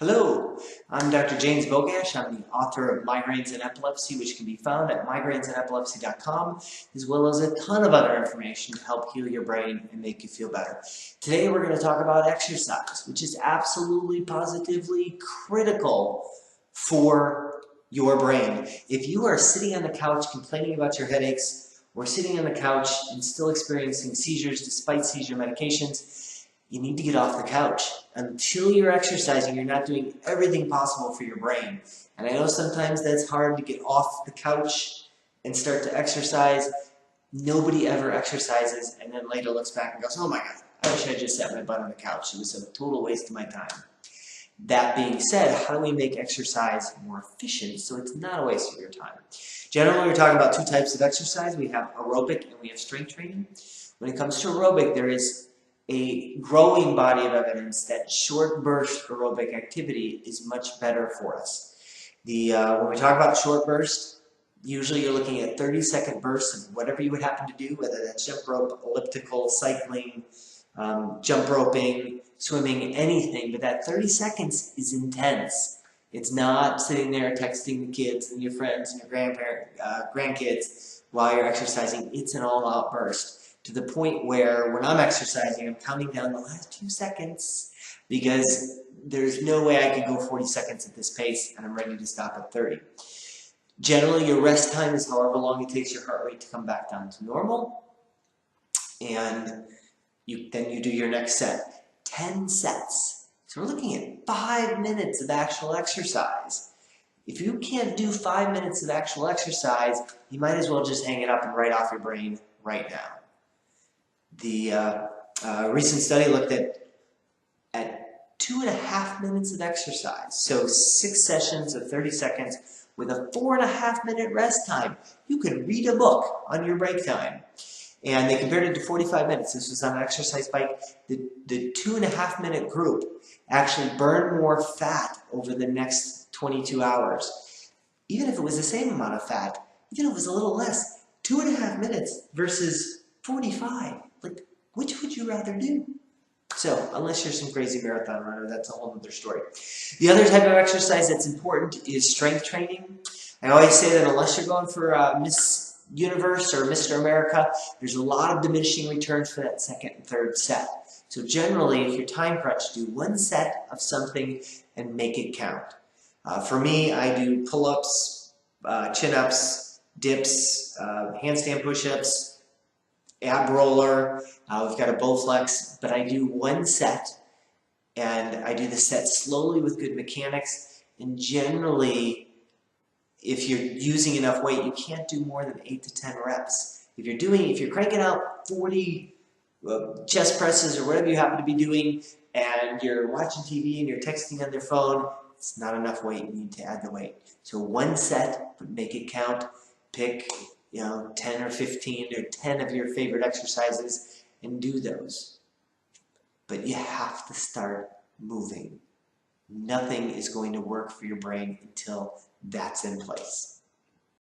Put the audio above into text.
Hello, I'm Dr. James Bogash. I'm the author of Migraines and Epilepsy, which can be found at migrainesandepilepsy.com, as well as a ton of other information to help heal your brain and make you feel better. Today we're going to talk about exercise, which is absolutely positively critical for your brain. If you are sitting on the couch complaining about your headaches, or sitting on the couch and still experiencing seizures despite seizure medications, you need to get off the couch. Until you're exercising, you're not doing everything possible for your brain. And I know sometimes that's hard to get off the couch and start to exercise. Nobody ever exercises and then later looks back and goes, oh my God, I wish I just sat my butt on the couch. It was a total waste of my time. That being said, how do we make exercise more efficient so it's not a waste of your time? Generally, we're talking about two types of exercise. We have aerobic and we have strength training. When it comes to aerobic, there is a growing body of evidence that short burst aerobic activity is much better for us. When we talk about short burst, usually you're looking at 30-second bursts of whatever you would happen to do, whether that's jump rope, elliptical, cycling, jump roping, swimming, anything, but that 30 seconds is intense. It's not sitting there texting the kids and your friends and your grandkids while you're exercising. It's an all-out burst to the point where when I'm exercising, I'm counting down the last few seconds because there's no way I could go 40 seconds at this pace and I'm ready to stop at 30. Generally, your rest time is however long it takes your heart rate to come back down to normal, and then you do your next set. 10 sets. So we're looking at 5 minutes of actual exercise. If you can't do 5 minutes of actual exercise, you might as well just hang it up and write off your brain right now. The recent study looked at 2.5 minutes of exercise, so 6 sessions of 30 seconds with a 4.5 minute rest time. You could read a book on your break time. And they compared it to 45 minutes. This was on an exercise bike. The 2.5 minute group actually burned more fat over the next 22 hours. Even if it was the same amount of fat, even if it was a little less, 2.5 minutes versus 45. Like, which would you rather do? So, unless you're some crazy marathon runner, that's a whole other story. The other type of exercise that's important is strength training. I always say that unless you're going for Miss Universe or Mr. America, there's a lot of diminishing returns for that second and third set. So generally, if you're time crunched, do one set of something and make it count. For me, I do pull-ups, chin-ups, dips, handstand push-ups, ab roller. We've got a Bowflex, but I do one set, and I do the set slowly with good mechanics, and generally, if you're using enough weight, you can't do more than 8 to 10 reps. If you're cranking out 40 chest presses or whatever you happen to be doing, and you're watching TV and you're texting on your phone, it's not enough weight. You need to add the weight. So one set, but make it count. Pick 10 or 15 or 10 of your favorite exercises and do those. But you have to start moving. Nothing is going to work for your brain until that's in place.